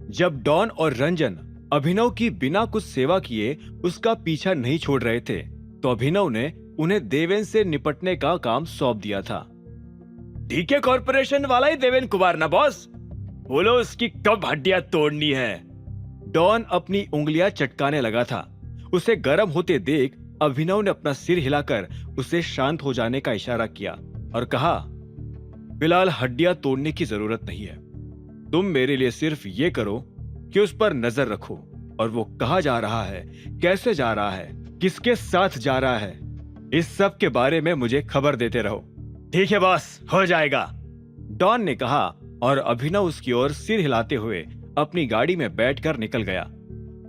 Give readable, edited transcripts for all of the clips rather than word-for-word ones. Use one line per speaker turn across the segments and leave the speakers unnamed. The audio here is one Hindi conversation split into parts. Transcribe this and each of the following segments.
जब डॉन और रंजन अभिनव की बिना कुछ सेवा किए उसका पीछा नहीं छोड़ रहे थे, तो अभिनव ने उन्हें देवेन से निपटने का काम सौंप दिया था। डीके कॉर्पोरेशन वाला ही देवेन कुमार ना बॉस, बोलो उसकी कब हड्डियां तोड़नी है। डॉन अपनी उंगलियां चटकाने लगा था। उसे गर्म होते देख अभिनव ने अपना सिर हिलाकर उसे शांत हो जाने का इशारा किया और कहा, फिलहाल हड्डियां तोड़ने की जरूरत नहीं है। तुम मेरे लिए सिर्फ ये करो कि उस पर नजर रखो और वो कहाँ जा रहा है, कैसे जा रहा है, किसके साथ जा रहा है, इस सब के बारे में मुझे खबर देते रहो। ठीक है बॉस, हो जाएगा, डॉन ने कहा और अभिनव उसकी ओर सिर हिलाते हुए अपनी गाड़ी में बैठकर निकल गया।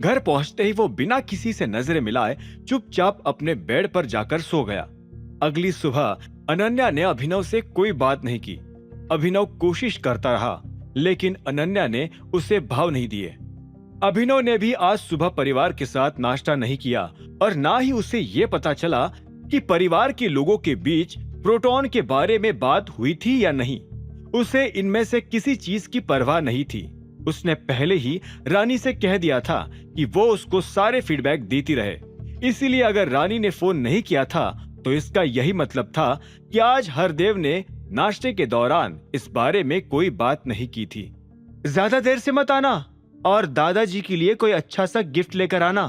घर पहुंचते ही वो बिना किसी से नजरें मिलाए चुपचाप अपने बेड पर जाकर सो गया। अगली सुबह अनन्या ने अभिनव से कोई बात नहीं की। अभिनव कोशिश करता रहा, लेकिन अनन्या ने उसे भाव नहीं दिए। अभिनव ने भी आज सुबह परिवार के साथ नाश्ता नहीं किया और ना ही उसे ये पता चला कि परिवार के लोगों के बीच प्रोटॉन के बारे में बात हुई थी या नहीं। उसे इनमें से किसी चीज की परवाह नहीं थी। उसने पहले ही रानी से कह दिया था कि वो उसको सारे फीडबैक देती रहे। इसीलिए अगर रानी ने फोन नहीं किया था तो इसका यही मतलब था कि आज हरदेव ने नाश्ते के दौरान इस बारे में कोई बात नहीं की थी। ज्यादा देर से मत आना और दादाजी के लिए कोई अच्छा सा गिफ्ट लेकर आना,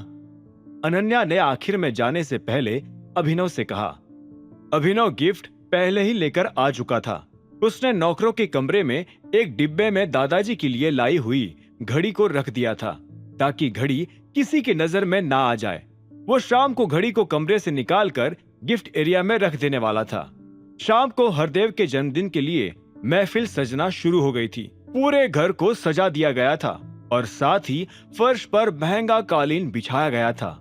अनन्या ने आखिर में जाने से पहले अभिनव से कहा। अभिनव गिफ्ट पहले ही लेकर आ चुका था। उसने नौकरों के कमरे में एक डिब्बे में दादाजी के लिए लाई हुई घड़ी को रख दिया था ताकि घड़ी किसी की नजर में ना आ जाए। वो शाम को घड़ी को कमरे से निकालकर गिफ्ट एरिया में रख देने वाला था। शाम को हरदेव के जन्मदिन के लिए महफिल सजना शुरू हो गई थी। पूरे घर को सजा दिया गया था और साथ ही फर्श पर महंगा कालीन बिछाया गया था।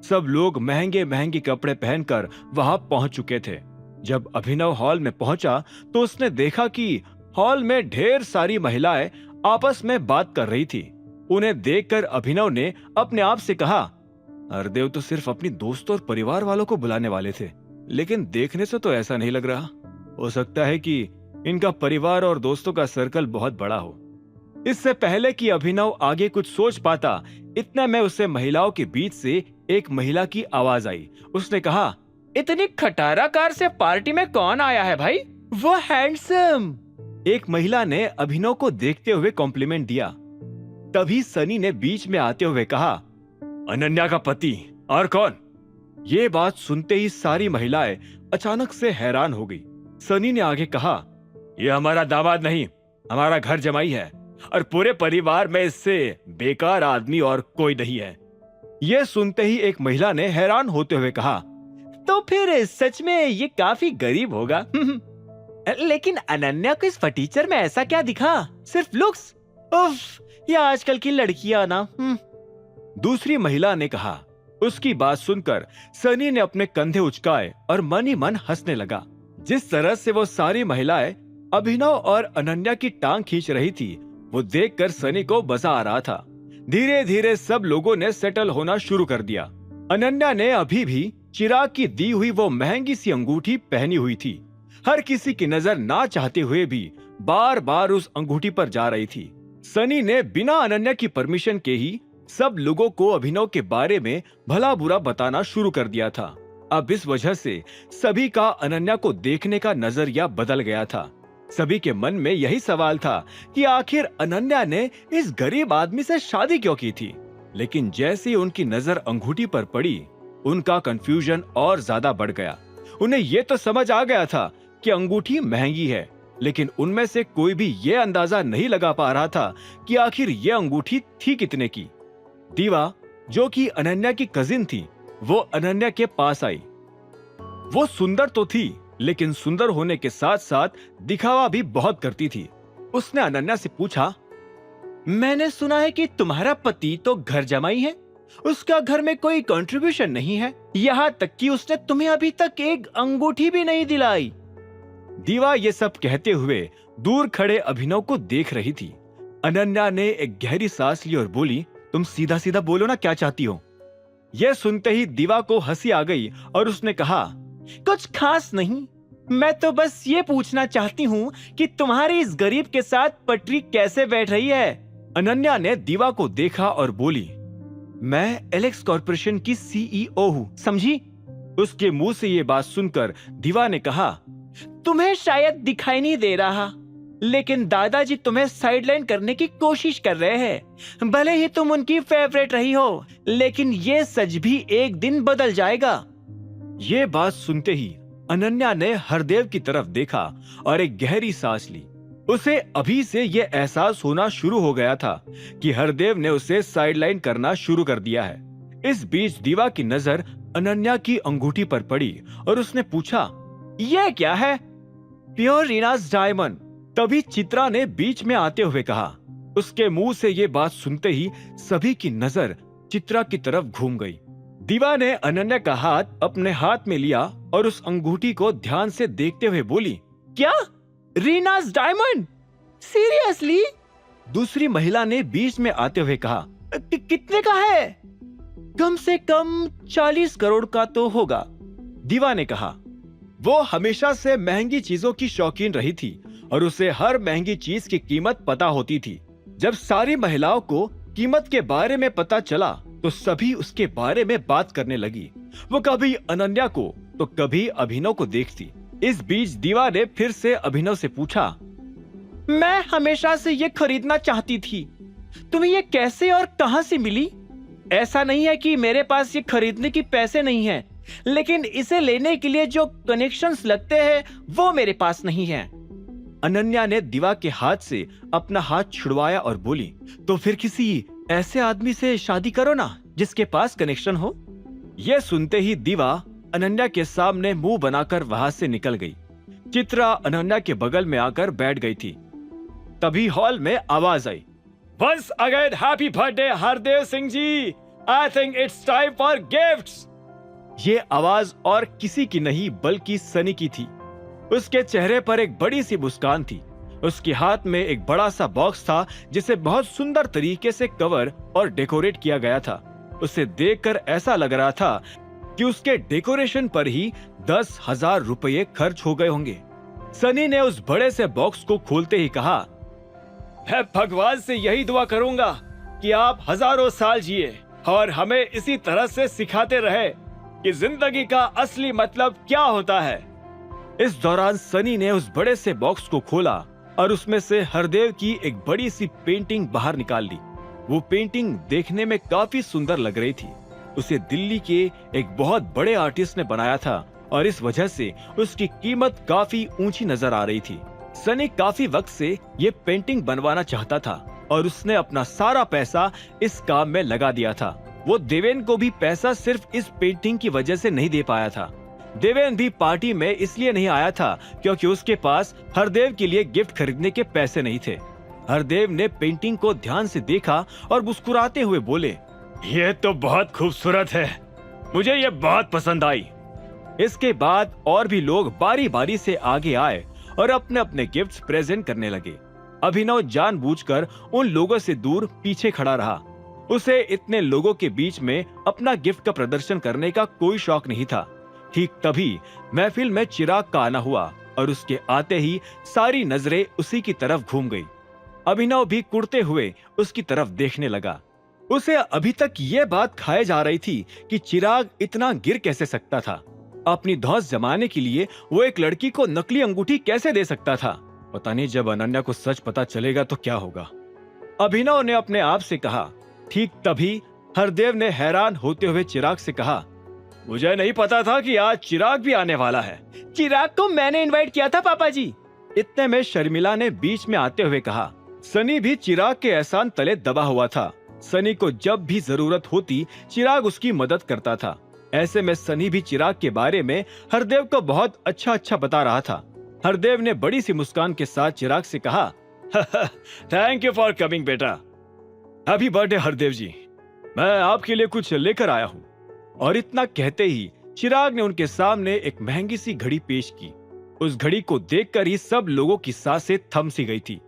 सब लोग महंगे महंगे कपड़े पहनकर वहां पहुंच चुके थे। जब अभिनव हॉल में पहुंचा तो उसने देखा कि हॉल में ढेर सारी महिलाएं आपस में बात कर रही थी। उन्हें देखकर अभिनव ने अपने आप से कहा, हरदेव तो सिर्फ अपनी दोस्तों और परिवार वालों को बुलाने वाले थे, लेकिन देखने से तो ऐसा नहीं लग रहा। हो सकता है कि इनका परिवार और दोस्तों का सर्कल बहुत बड़ा हो। इससे पहले कि अभिनव आगे कुछ सोच पाता, इतने में उसे महिलाओं के बीच से एक महिला की आवाज आई। उसने कहा, इतनी खटारा कार से पार्टी में कौन आया है भाई? वो हैंडसम। एक महिला ने अभिनव को देखते हुए कॉम्प्लीमेंट दिया। तभी सनी ने बीच में आते हुए कहा, अनन्या का पति और कौन? ये बात सुनते ही सारी महिलाएं अचानक से हैरान हो गई। सनी ने आगे कहा, यह हमारा दामाद नहीं, हमारा घर जमाई है और पूरे परिवार में इससे बेकार आदमी और कोई नहीं है। यह सुनते ही एक महिला ने हैरान होते हुए कहा, तो फिर सच में ये काफी गरीब होगा। लेकिन अनन्या को इस फटीचर में ऐसा क्या दिखा? सिर्फ लुक्स? उफ, ये आजकल की लड़कियां ना। दूसरी महिला ने कहा। उसकी बात सुनकर सनी ने अपने कंधे उचकाए और मन ही मन हंसने लगा। जिस तरह से वो सारी महिलाएं अभिनव और अनन्या की टांग खींच रही थी, वो देखकर सनी को मजा आ रहा था। धीरे धीरे सब लोगों ने सेटल होना शुरू कर दिया। अनन्या ने अभी भी चिराग की दी हुई वो महंगी सी अंगूठी पहनी हुई थी। हर किसी की नजर ना चाहते हुए भी बार बार उस अंगूठी पर जा रही थी। सनी ने बिना अनन्या की परमिशन के ही सब लोगों को अभिनव के बारे में भला बुरा बताना शुरू कर दिया था। अब इस वजह से सभी का अनन्या को देखने का नजरिया बदल गया था। सभी के मन में यही सवाल था कि आखिर अनन्या ने इस गरीब आदमी से शादी क्यों की थी। लेकिन जैसे ही उनकी नजर अंगूठी पर पड़ी, उनका कंफ्यूजन और ज्यादा बढ़ गया। उन्हें यह तो समझ आ गया था कि अंगूठी महंगी है, लेकिन उनमें से कोई भी यह अंदाजा नहीं लगा पा रहा था कि आखिर यह अंगूठी थी कितने की। दीवा, जो कि अनन्या की कजिन थी, वो अनन्या के पास आई। वो सुंदर तो थी, लेकिन सुंदर होने के साथ साथ दिखावा भी बहुत करती थी। उसने अनन्या से पूछा, मैंने सुना है कि तुम्हारा पति तो घर जमाई है, उसका घर में कोई कंट्रीब्यूशन नहीं है, यहाँ तक कि उसने तुम्हें अभी तक एक अंगूठी भी नहीं दिलाई। दीवा ये सब कहते हुए दूर खड़े अभिनव को देख रही थी। अनन्या ने एक गहरी सांस ली और बोली, तुम सीधा सीधा बोलो ना, क्या चाहती हो? यह सुनते ही दीवा को हंसी आ गई और उसने कहा, कुछ खास नहीं, मैं तो बस ये पूछना चाहती हूँ कि तुम्हारी इस गरीब के साथ पटरी कैसे बैठ रही है। अनन्या ने दीवा को देखा और बोली, मैं एलेक्स कॉर्पोरेशन की सीईओ हूँ, समझी? उसके मुंह से ये बात सुनकर दीवा ने कहा, तुम्हें शायद दिखाई नहीं दे रहा, लेकिन दादाजी तुम्हें साइडलाइन करने की कोशिश कर रहे हैं। भले ही तुम उनकी फेवरेट रही हो, लेकिन ये सच भी एक दिन बदल जाएगा। ये बात सुनते ही अनन्या ने हरदेव की तरफ देखा और एक गहरी सांस ली। उसे अभी से ये एहसास होना शुरू हो गया था कि हरदेव ने उसे साइडलाइन करना शुरू कर दिया है। इस बीच दीवा की नजर अनन्या की अंगूठी पर पड़ी और उसने पूछा, यह क्या है? प्योर रीनास डायमंड। तभी चित्रा ने बीच में आते हुए कहा। उसके मुंह से ये बात सुनते ही सभी की नजर चित्रा की तरफ घूम गई। दीवा ने अनन्या का हाथ अपने हाथ में लिया और उस अंगूठी को ध्यान से देखते हुए बोली, क्या? रीनास डायमंड? सीरियसली? दूसरी महिला ने बीच में आते हुए कहा, कितने का है? कम से कम 40 करोड़ का तो होगा, दीवा ने कहा। वो हमेशा से महंगी चीजों की शौकीन रही थी और उसे हर महंगी चीज की कीमत पता होती थी। जब सारी महिलाओं को कीमत के बारे में पता चला तो सभी उसके बारे में बात करने लगी। वो कभी अनन्या को तो कभी अभिनव को देखती। इस बीच दीवा ने फिर से अभिनव से पूछा, मैं हमेशा से ये खरीदना चाहती थी, तुम्हें ये कैसे और कहां से मिली? ऐसा नहीं है कि मेरे पास ये खरीदने की पैसे नहीं हैं, लेकिन इसे लेने के लिए जो कनेक्शंस लगते हैं वो मेरे पास नहीं हैं। अनन्या ने दीवा के हाथ से अपना हाथ छुड़वाया और बोली, तो फिर किसी ऐसे आदमी से शादी करो ना जिसके पास कनेक्शन हो। यह सुनते ही दीवा अनन्या के सामने मुंह बनाकर वहां से निकल गई। चित्रा अनन्या के बगल में आकर बैठ गई थी। तभी हॉल में आवाज आई, once again happy birthday Hardev Singh ji, I think it's time for gifts. ये आवाज और किसी की नहीं बल्कि सनी की थी। उसके चेहरे पर एक बड़ी सी मुस्कान थी। उसके हाथ में एक बड़ा सा बॉक्स था जिसे बहुत सुंदर तरीके से कवर और डेकोरेट किया गया था। उसे देखकर ऐसा लग रहा था कि उसके डेकोरेशन पर ही 10,000 रुपये खर्च हो गए होंगे। सनी ने उस बड़े से बॉक्स को खोलते ही कहा, मैं भगवान से यही दुआ करूंगा कि आप हजारों साल जिए और हमें इसी तरह से सिखाते रहे कि जिंदगी का असली मतलब क्या होता है। इस दौरान सनी ने उस बड़े से बॉक्स को खोला और उसमें से हरदेव की एक बड़ी सी पेंटिंग बाहर निकाल ली। वो पेंटिंग देखने में काफी सुंदर लग रही थी। उसे दिल्ली के एक बहुत बड़े आर्टिस्ट ने बनाया था और इस वजह से उसकी कीमत काफी ऊंची नजर आ रही थी। सनी काफी वक्त से ये पेंटिंग बनवाना चाहता था और उसने अपना सारा पैसा इस काम में लगा दिया था। वो देवेन को भी पैसा सिर्फ इस पेंटिंग की वजह से नहीं दे पाया था। देवेन भी पार्टी में इसलिए नहीं आया था क्योंकि उसके पास हरदेव के लिए गिफ्ट खरीदने के पैसे नहीं थे। हरदेव ने पेंटिंग को ध्यान से देखा और मुस्कुराते हुए बोले, ये तो बहुत खूबसूरत है, मुझे ये बहुत पसंद आई। इसके बाद और भी लोग बारी बारी से आगे आए और अपने अपने गिफ्ट्स प्रेजेंट करने लगे। अभिनव जानबूझकर उन लोगों से दूर पीछे खड़ा रहा। उसे इतने लोगों के बीच में अपना गिफ्ट का प्रदर्शन करने का कोई शौक नहीं था। ठीक तभी महफिल में चिराग का आना हुआ और उसके आते ही सारी नजरें उसी की तरफ घूम गई। अभिनव भी कुड़ते हुए उसकी तरफ देखने लगा। उसे अभी तक ये बात खाए जा रही थी कि चिराग इतना गिर कैसे सकता था। अपनी धौंस जमाने के लिए वो एक लड़की को नकली अंगूठी कैसे दे सकता था। पता नहीं जब अनन्या को सच पता चलेगा तो क्या होगा। अभिनव ने अपने आप से कहा। ठीक तभी हरदेव ने हैरान होते हुए चिराग से कहा, मुझे नहीं पता था कि आज चिराग भी आने वाला है। चिराग को मैंने इनवाइट किया था पापा जी। इतने में शर्मिला ने बीच में आते हुए कहा। सनी भी चिराग के एहसान तले दबा हुआ था। सनी को जब भी जरूरत होती चिराग उसकी मदद करता था। ऐसे में सनी भी चिराग के बारे में हरदेव को बहुत अच्छा बता रहा था। हरदेव ने बड़ी सी मुस्कान के साथ चिराग से कहा, थैंक यू फॉर कमिंग बेटा। हैप्पी बर्थडे हरदेव जी, मैं आपके लिए कुछ लेकर आया हूँ। और इतना कहते ही चिराग ने उनके सामने एक महंगी सी घड़ी पेश की। उस घड़ी को देखकर ही सब लोगों की सांसें थम सी गई थी।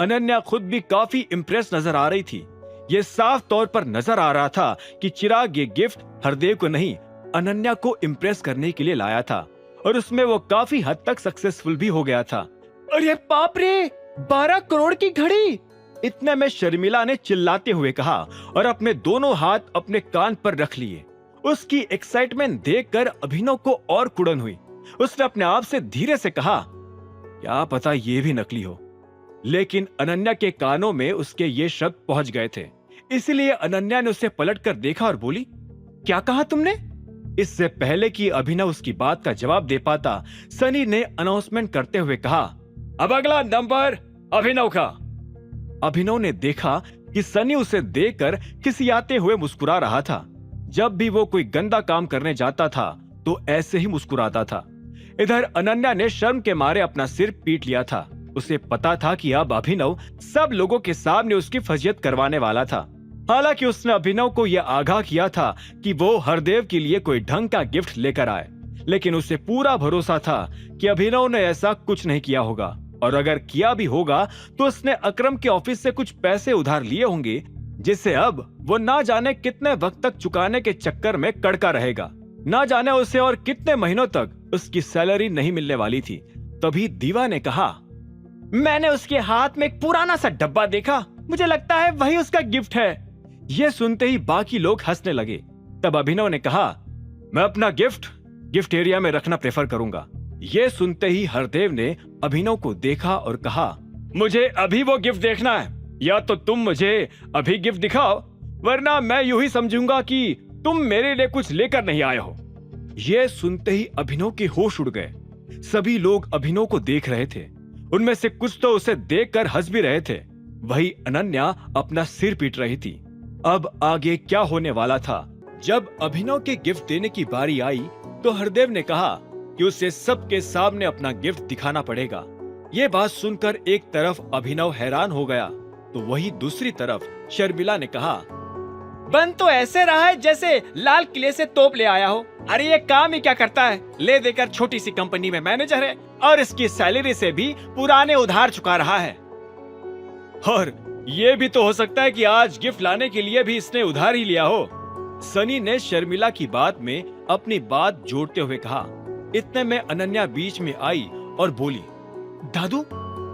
अनन्या खुद भी काफी इम्प्रेस नजर आ रही थी। ये साफ तौर पर नजर आ रहा था कि चिराग ये गिफ्ट हरदेव को नहीं अनन्या को इम्प्रेस करने के लिए लाया था और उसमें वो काफी हद तक सक्सेसफुल भी हो गया था। अरे बाप रे, 12 करोड़ की घड़ी! इतने में शर्मिला ने चिल्लाते हुए कहा और अपने दोनों हाथ अपने कान पर रख लिए। उसकी एक्साइटमेंट देखकर अभिनव को और कुड़न हुई। उसने अपने आप से धीरे से कहा, क्या पता ये भी नकली हो। लेकिन अनन्या के कानों में उसके ये शब्द पहुंच गए थे, इसलिए अनन्या ने उसे पलटकर देखा और बोली, क्या कहा तुमने? इससे पहले कि अभिनव उसकी बात का जवाब दे पाता, सनी ने अनाउंसमेंट करते हुए कहा, अब अगला नंबर अभिनव का। अभिनव ने देखा कि सनी उसे देखकर खिसियाते हुए मुस्कुरा रहा था। जब भी वो कोई गंदा काम करने जाता था तो ऐसे ही मुस्कुराता था। इधर अनन्या ने शर्म के मारे अपना सिर पीट लिया था। उसे पता था कि अब अभिनव सब लोगों के सामने उसकी फजीयत करवाने वाला था। हालांकि उसने अभिनव को यह आगाह किया था कि वो हरदेव के लिए कोई ढंग का गिफ्ट लेकर आए, लेकिन उसे पूरा भरोसा था कि अभिनव ने ऐसा कुछ नहीं किया होगा, और अगर किया भी होगा तो उसने अकरम के ऑफिस से कुछ पैसे उधार लिए होंगे, जिसे अब वो ना जाने कितने वक्त तक चुकाने के चक्कर में कड़का रहेगा। ना जाने उसे और कितने महीनों तक उसकी सैलरी नहीं मिलने वाली थी। तभी दीवा ने कहा, मैंने उसके हाथ में एक पुराना सा डब्बा देखा, मुझे लगता है वही उसका गिफ्ट है। ये सुनते ही बाकी लोग हंसने लगे। तब अभिनव ने कहा, मैं अपना गिफ्ट एरिया में रखना प्रेफर करूंगा। ये सुनते ही हरदेव ने अभिनव को देखा और कहा, मुझे अभी वो गिफ्ट देखना है, या तो तुम मुझे अभी गिफ्ट दिखाओ, वरना मैं यूं ही समझूंगा कि तुम मेरे लिए कुछ लेकर नहीं आए हो। ये सुनते ही अभिनव के होश उड़ गए। सभी लोग अभिनव को देख रहे थे। उनमें से कुछ तो उसे देखकर हंस भी रहे थे। वही अनन्या अपना सिर पीट रही थी। अब आगे क्या होने वाला था? जब अभिनव के गिफ्ट देने की बारी आई तो हरदेव ने कहा कि उसे सबके सामने अपना गिफ्ट दिखाना पड़ेगा। ये बात सुनकर एक तरफ अभिनव हैरान हो गया तो वही दूसरी तरफ शर्मिला ने कहा, बन तो ऐसे रहा है जैसे लाल किले से तोप ले आया हो। अरे ये काम ही क्या करता है, ले देकर छोटी सी कंपनी में मैनेजर है और इसकी सैलरी से भी पुराने उधार चुका रहा है। और ये भी तो हो सकता है कि आज गिफ्ट लाने के लिए भी इसने उधार ही लिया हो। सनी ने शर्मिला की बात में अपनी बात जोड़ते हुए कहा। इतने में अनन्या बीच में आई और बोली, दादू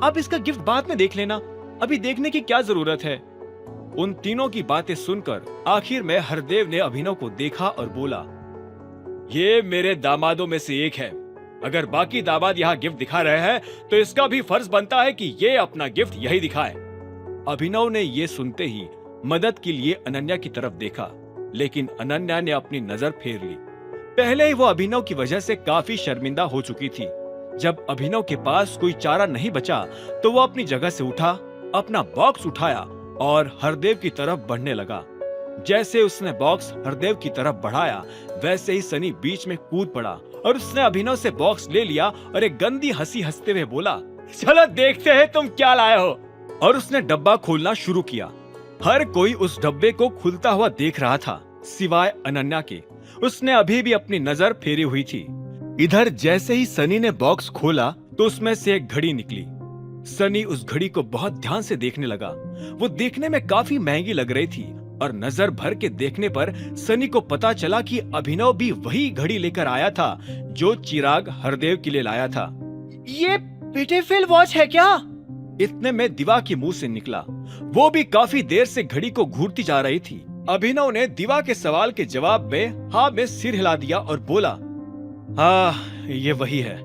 आप इसका गिफ्ट बाद में देख लेना, अभी देखने की क्या जरूरत है। उन तीनों की बातें सुनकर आखिर में हरदेव ने अभिनव को देखा और बोला, ये मेरे दामादों में से एक है। अगर बाकी दामाद यहाँ गिफ्ट दिखा रहे हैं तो इसका भी फर्ज बनता है कि ये अपना गिफ्ट यही दिखाए। अभिनव ने ये सुनते ही मदद के लिए अनन्या की तरफ देखा, लेकिन अनन्या ने अपनी नजर फेर ली। पहले ही वो अभिनव की वजह से काफी शर्मिंदा हो चुकी थी। जब अभिनव के पास कोई चारा नहीं बचा तो वो अपनी जगह से उठा, अपना बॉक्स उठाया और हरदेव की तरफ बढ़ने लगा। जैसे उसने बॉक्स हरदेव की तरफ बढ़ाया, वैसे ही सनी बीच में कूद पड़ा और उसने अभिनव से बॉक्स ले लिया और एक गंदी हंसी हंसते हुए बोला, चलो देखते हैं तुम क्या लाए हो। और उसने डब्बा खोलना शुरू किया। हर कोई उस डब्बे को खुलता हुआ देख रहा था, सिवाय अनन्या के। उसने अभी भी अपनी नजर फेरी हुई थी। इधर जैसे ही सनी ने बॉक्स खोला तो उसमें से एक घड़ी निकली। सनी उस घड़ी को बहुत ध्यान से देखने लगा। वो देखने में काफी महंगी लग रही थी और नजर भर के देखने पर सनी को पता चला कि अभिनव भी वही घड़ी लेकर आया था जो चिराग हरदेव के लिए लाया था। ये ब्यूटीफुल वॉच है क्या? इतने में दिवा के मुंह से निकला। वो भी काफी देर से घड़ी को घूरती जा रही थी। अभिनव ने दिवा के सवाल के जवाब में हाँ में सिर हिला दिया और बोला, हाँ ये वही है।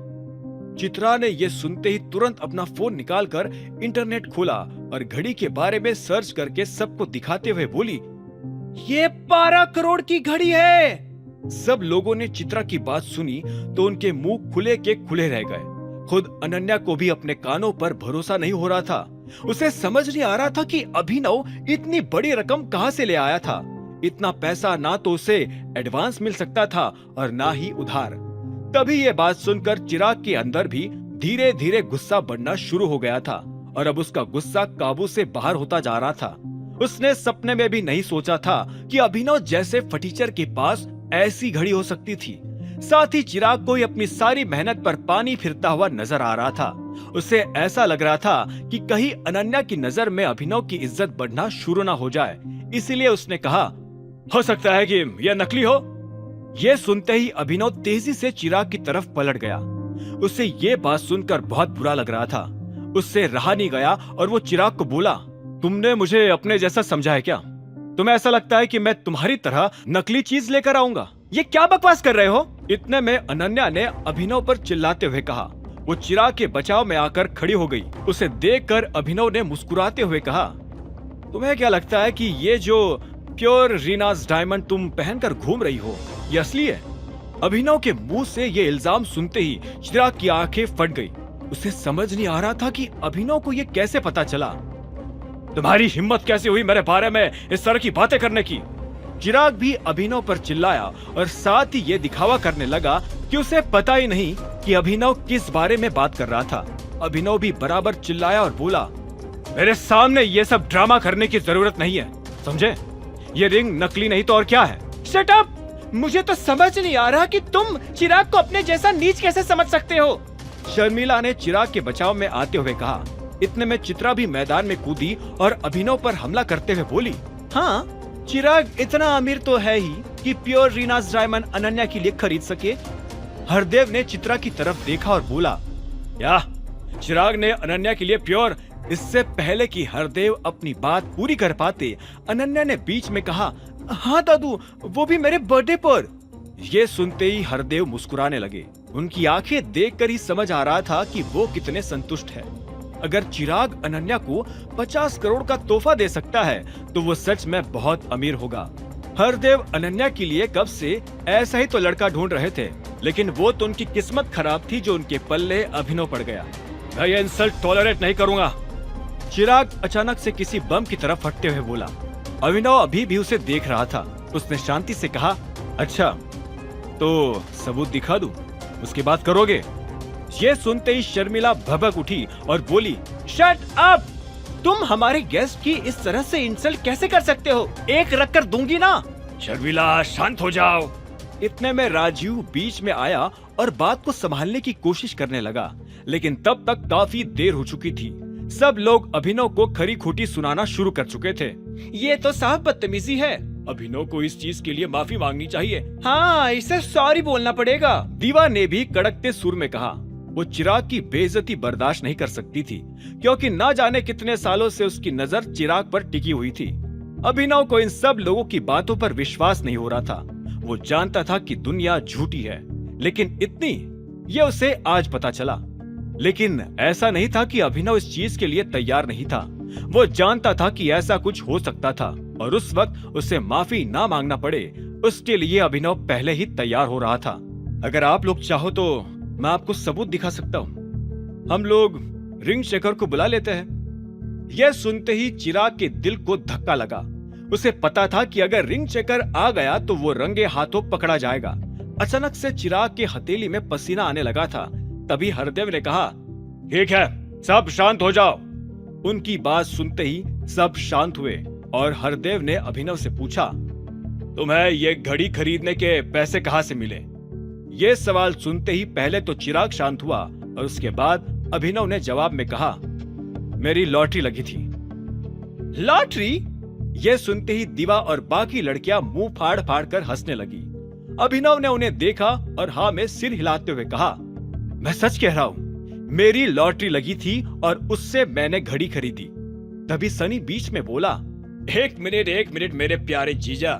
चित्रा ने ये सुनते ही तुरंत अपना फोन निकालकर इंटरनेट खोला और घड़ी के बारे में सर्च करके सबको दिखाते हुए बोली, ये 12 करोड़ की घड़ी है। सब लोगों ने चित्रा की बात सुनी तो उनके मुंह खुले के खुले रह गए। खुद अनन्या को भी अपने कानों पर भरोसा नहीं हो रहा था। उसे समझ नहीं आ रहा था कि अभिनव इतनी बड़ी रकम कहां से ले आया था। इतना पैसा ना तो उसे एडवांस मिल सकता था और ना ही उधार। तभी ये बात सुनकर चिराग के अंदर भी धीरे धीरे गुस्सा बढ़ना शुरू हो गया था और अब उसका गुस्सा काबू से बाहर होता जा रहा था। उसने सपने में भी नहीं सोचा था कि अभिनव जैसे फटीचर के पास ऐसी घड़ी हो सकती थी। साथ ही चिराग को अपनी सारी मेहनत पर पानी फिरता हुआ नजर आ रहा था। उसे ऐसा लग रहा था कि कहीं अनन्या की नजर में अभिनव की इज्जत बढ़ना शुरू ना हो जाए। इसीलिए उसने कहा, हो सकता है कि यह नकली हो। ये सुनते ही अभिनव तेजी से चिराग की तरफ पलट गया। उसे ये बात सुनकर बहुत बुरा लग रहा था। उससे रहा नहीं गया और वो चिराग को बोला, तुमने मुझे अपने जैसा समझा है क्या? तुम्हें ऐसा लगता है कि मैं तुम्हारी तरह नकली चीज लेकर आऊंगा? ये क्या बकवास कर रहे हो? इतने में अनन्या ने अभिनव पर चिल्लाते हुए कहा। वो चिराग के बचाव में आकर खड़ी हो गई। उसे देखकर अभिनव ने मुस्कुराते हुए कहा, तुम्हें क्या लगता है कि ये जो प्योर रीनास डायमंड तुम पहनकर घूम रही हो, ये असली है? अभिनव के मुंह से ये इल्जाम सुनते ही चिराग की आंखें फट गई। उसे समझ नहीं आ रहा था कि अभिनव को ये कैसे पता चला। तुम्हारी हिम्मत कैसे हुई मेरे बारे में इस तरह की बातें करने की? चिराग भी अभिनव पर चिल्लाया और साथ ही ये दिखावा करने लगा कि उसे पता ही नहीं कि अभिनव किस बारे में बात कर रहा था। अभिनव भी बराबर चिल्लाया और बोला, मेरे सामने ये सब ड्रामा करने की जरूरत नहीं है, समझे? ये रिंग नकली नहीं तो और क्या है? Shut up! मुझे तो समझ नहीं आ रहा कि तुम चिराग को अपने जैसा नीच कैसे समझ सकते हो? शर्मिला ने चिराग के बचाव में आते हुए कहा। इतने में चित्रा भी मैदान में कूदी और अभिनव पर हमला करते हुए बोली, हाँ, चिराग इतना अमीर तो है ही कि प्योर रीनास डायमंड अनन्या के लिए खरीद सके। हरदेव ने चित्रा की तरफ देखा और बोला, क्या चिराग ने अनन्या के लिए प्योर? इससे पहले कि हरदेव अपनी बात पूरी कर पाते, अनन्या ने बीच में कहा, हाँ दादू, वो भी मेरे बर्थडे पर। ये सुनते ही हरदेव मुस्कुराने लगे। उनकी आंखें देखकर ही समझ आ रहा था कि वो कितने संतुष्ट है। अगर चिराग अनन्या को 50 करोड़ का तोहफा दे सकता है तो वो सच में बहुत अमीर होगा। हरदेव अनन्या के लिए कब से ऐसा ही तो लड़का ढूंढ रहे थे, लेकिन वो तो उनकी किस्मत खराब थी जो उनके पल्ले अभिनव पड़ गया। मैं ये इंसल्ट टॉलरेट नहीं करूंगा। चिराग अचानक से किसी बम की तरफ हटते हुए बोला। अभिनव अभी भी उसे देख रहा था। उसने शांति से कहा, अच्छा तो सबूत दिखा दूं, उसकी बात करोगे? ये सुनते ही शर्मिला भभक उठी और बोली, शट अप! तुम हमारे गेस्ट की इस तरह से इंसल्ट कैसे कर सकते हो? एक रख कर दूंगी ना। शर्मिला शांत हो जाओ। इतने में राजीव बीच में आया और बात को संभालने की कोशिश करने लगा, लेकिन तब तक काफी देर हो चुकी थी। सब लोग अभिनव को खरी खोटी सुनाना शुरू कर चुके थे। ये तो साफ बदतमीजी है। अभिनव को इस चीज के लिए माफी मांगनी चाहिए। हाँ, इसे सॉरी बोलना पड़ेगा। दीवा ने भी कड़कते सुर में कहा। वो चिराग की बेइज्जती बर्दाश्त नहीं कर सकती थी, क्योंकि ना जाने कितने सालों से उसकी नजर चिराग पर टिकी हुई थी। अभिनव को इन सब लोगों की बातों पर विश्वास नहीं हो रहा था। वो जानता था कि दुनिया झूठी है, लेकिन इतनी, ये उसे आज पता चला। लेकिन ऐसा नहीं था कि अभिनव इस चीज के लिए तैयार नहीं था। वो जानता था कि ऐसा कुछ हो सकता था और उस वक्त उसे माफी ना मांगना पड़े, उसके लिए अभिनव पहले ही तैयार हो रहा था। अगर आप लोग चाहो तो मैं आपको सबूत दिखा सकता हूँ। हम लोग रिंग शेकर को बुला लेते हैं। यह सुनते ही चिराग के दिल को धक्का लगा। उसे पता था कि अगर रिंग चेकर आ गया तो वो रंगे हाथों पकड़ा जाएगा। अचानक से चिराग के हथेली में पसीना आने लगा था। तभी हरदेव ने कहा, ठीक है, सब शांत हो जाओ। उनकी बात सुनते ही सब शांत हुए और हरदेव ने अभिनव से पूछा, तुम्हें ये घड़ी खरीदने के पैसे कहाँ से मिले? ये सवाल सुनते ही पहले तो चिराग शांत हुआ और उसके बाद अभिनव ने जवाब में कहा, मेरी लॉटरी लगी थी। लॉटरी? ये सुनते ही दिवा और बाकी लड़कियां मुंह फाड़ फाड़ कर हंसने लगी। अभिनव ने उन्हें देखा और हाँ में सिर हिलाते हुए कहा, मैं सच कह रहा हूँ, मेरी लॉटरी लगी थी और उससे मैंने घड़ी खरीदी। तभी सनी बीच में बोला, एक मिनट मेरे प्यारे जीजा,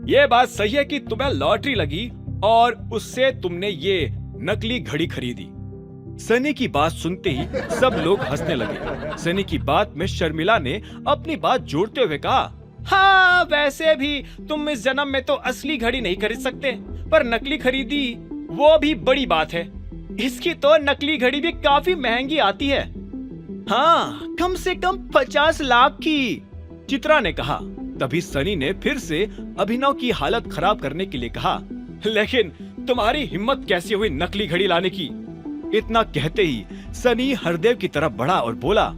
ये बात सही है कि तुम्हें लॉटरी लगी और उससे तुमने ये नकली घड़ी खरीदी? सनी की बात सुनते ही सब लोग हंसने लगे। सनी की बात में शर्मिला ने अपनी बात जोड़ते हुए कहा, हाँ, वैसे भी तुम इस जन्म में तो असली घड़ी नहीं खरीद सकते, पर नकली खरीदी वो भी बड़ी बात है। इसकी तो नकली घड़ी भी काफी महंगी आती है। हाँ, कम से कम 50 लाख की, चित्रा ने कहा। तभी सनी ने फिर से अभिनव की हालत खराब करने के लिए कहा, लेकिन तुम्हारी हिम्मत कैसी हुई नकली घड़ी लाने की? इतना कहते ही सनी हरदेव की तरफ बढ़ा और बोला,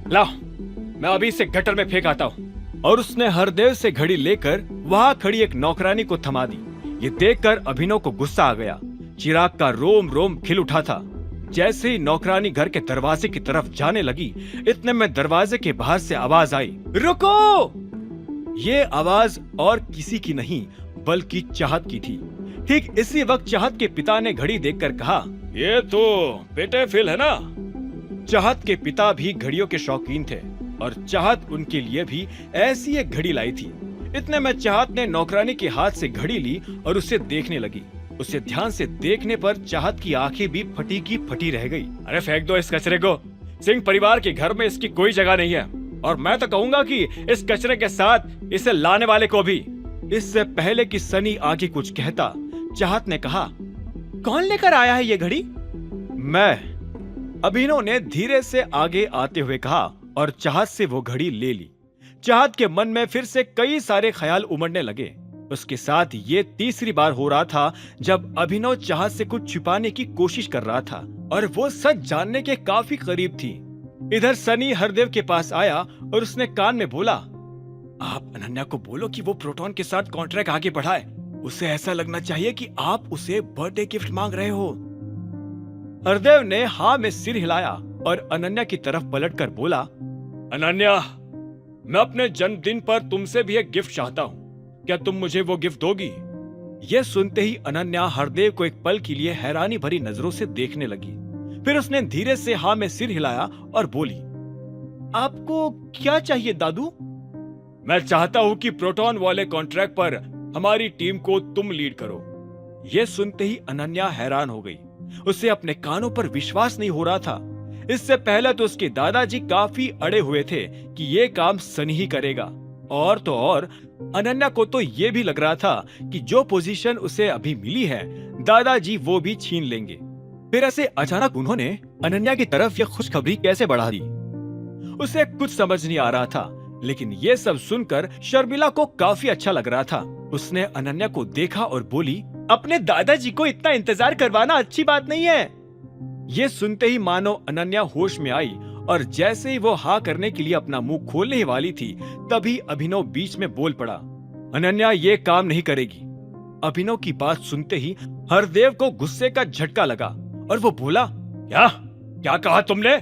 लाओ, मैं अभी इसे गटर में फेंक आता हूँ। और उसने हरदेव से घड़ी लेकर वहाँ खड़ी एक नौकरानी को थमा दी। ये देखकर अभिनव को गुस्सा आ गया। चिराग का रोम रोम खिल उठा था। जैसे ही नौकरानी घर के दरवाजे की तरफ जाने लगी, इतने में दरवाजे के बाहर से आवाज आई, रुको! ये आवाज और किसी की नहीं बल्कि चाहत की थी। ठीक इसी वक्त चाहत के पिता ने घड़ी देखकर कहा, ये तो बेटे फिल है ना? चाहत के पिता भी घड़ियों के शौकीन थे। और चाहत उनके लिए भी ऐसी एक घड़ी लाई थी। इतने में चाहत ने नौकरानी के हाथ से घड़ी ली और उसे देखने लगी। उसे ध्यान से देखने पर चाहत की आंखें भी फटी की फटी रह गई। अरे फेंक दो इस कचरे को, सिंह परिवार के घर में इसकी कोई जगह नहीं है, और मैं तो कहूंगा कि इस कचरे के साथ इसे लाने वाले को भी। इससे पहले कि सनी आगे कुछ कहता, चाहत ने कहा, कौन लेकर आया है ये घड़ी? मैं। अभिनव ने धीरे से आगे आते हुए कहा और चाहत से वो घड़ी ले ली। चाहत के मन में फिर से कई सारे ख्याल उमड़ने लगे। उसके साथ ये तीसरी बार हो रहा था जब अभिनव चाहत से कुछ छिपाने की कोशिश कर रहा था, और वो सच जानने के काफी करीब थी। इधर सनी हरदेव के पास आया और उसने कान में बोला, आप अनन्या को बोलो कि वो प्रोटॉन के साथ कॉन्ट्रैक्ट आगे बढ़ाए। उसे ऐसा लगना चाहिए कि आप उसे बर्थडे गिफ्ट मांग रहे हो। हरदेव ने हाँ में सिर हिलाया और अनन्या की तरफ पलटकर बोला, अनन्या, मैं अपने जन्मदिन पर तुमसे भी एक गिफ्ट चाहता हूँ। क्या तुम मुझे वो गिफ्ट दोगी? यह सुनते ही अनन्या हरदेव को एक पल के लिए हैरानी भरी नजरों से देखने लगी। फिर उसने धीरे से हाँ में सिर हिलाया और बोली, आपको क्या चाहिए दादू? मैं चाहता हूँ कि प्रोटॉन वाले कॉन्ट्रैक्ट पर हमारी टीम को तुम लीड करो। यह सुनते ही अनन्या हैरान हो गई। उसे अपने कानों पर विश्वास नहीं हो रहा था। इससे पहले तो उसके दादाजी काफी अड़े हुए थे कि ये काम सनी ही करेगा, और तो और अनन्या को तो ये भी लग रहा था कि जो पोजीशन उसे अभी मिली है दादाजी वो भी छीन लेंगे। फिर ऐसे अचानक उन्होंने अनन्या की तरफ यह खुशखबरी कैसे बढ़ा दी? उसे कुछ समझ नहीं आ रहा था, लेकिन ये सब सुनकर शर्मिला को काफी अच्छा लग रहा था। उसने अनन्या को देखा और बोली, अपने दादाजी को इतना इंतजार करवाना अच्छी बात नहीं है। ये सुनते ही मानो अनन्या होश में आई, और जैसे ही वो हाँ करने के लिए अपना मुंह खोलने ही वाली थी, तभी अभिनव बीच में बोल पड़ा, अनन्या ये काम नहीं करेगी। अभिनव की बात सुनते ही हरदेव को गुस्से का झटका लगा और वो बोला, क्या कहा तुमने?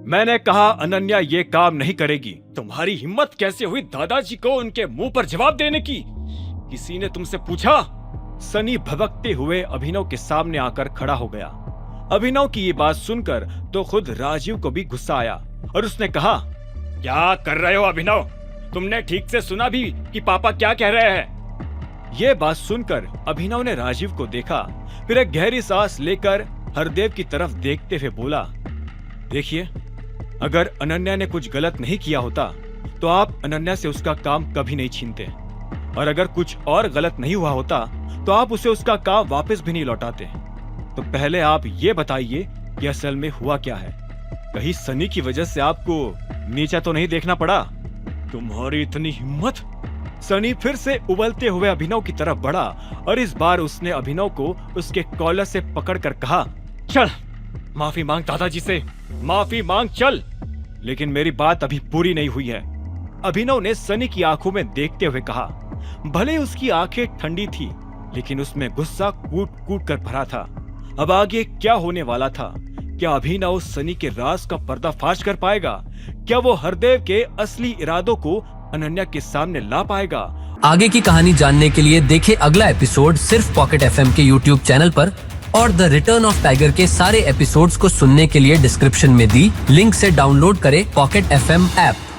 मैंने कहा अनन्या ये काम नहीं करेगी। तुम्हारी हिम्मत कैसे हुई दादाजी को उनके मुंह पर जवाब देने की? किसी ने तुमसे पूछा? सनी भभकते हुए अभिनव के सामने आकर खड़ा हो गया। अभिनव की ये बात सुनकर तो खुद राजीव को भी गुस्सा आया और उसने कहा, क्या कर रहे हो अभिनव? तुमने ठीक से सुना भी कि पापा क्या कह रहे हैं? ये बात सुनकर अभिनव ने राजीव को देखा, फिर एक गहरी सांस लेकर हरदेव की तरफ देखते हुए बोला, देखिए, अगर अनन्या ने कुछ गलत नहीं किया होता तो आप अनन्या से उसका काम कभी नहीं छीनते, और अगर कुछ और गलत नहीं हुआ होता तो आप उसे उसका काम वापस भी नहीं लौटाते। तो पहले आप ये बताइए कि असल में हुआ क्या है? कहीं सनी की वजह से आपको नीचा तो नहीं देखना पड़ा? तुम्हारी इतनी हिम्मत? सनी फिर से उबलते हुए अभिनव की तरफ बढ़ा और इस बार उसने अभिनव को उसके कॉलर से पकड़कर कहा, चल माफी मांग दादाजी से, माफी मांग चल। लेकिन मेरी बात अभी पूरी नहीं हुई है, अभिनव ने सनी की आंखों में देखते हुए कहा। भले उसकी आंखें ठंडी थी, लेकिन उसमें गुस्सा कूट कूट कर भरा था। अब आगे क्या होने वाला था? क्या अभिनव सनी के राज का पर्दाफाश कर पाएगा? क्या वो हरदेव के असली इरादों को अनन्या के सामने ला पाएगा?
आगे की कहानी जानने के लिए देखें अगला एपिसोड सिर्फ पॉकेट एफएम के यूट्यूब चैनल पर, और द रिटर्न ऑफ टाइगर के सारे एपिसोड्स को सुनने के लिए डिस्क्रिप्शन में दी लिंक से डाउनलोड करें पॉकेट एफएम ऐप।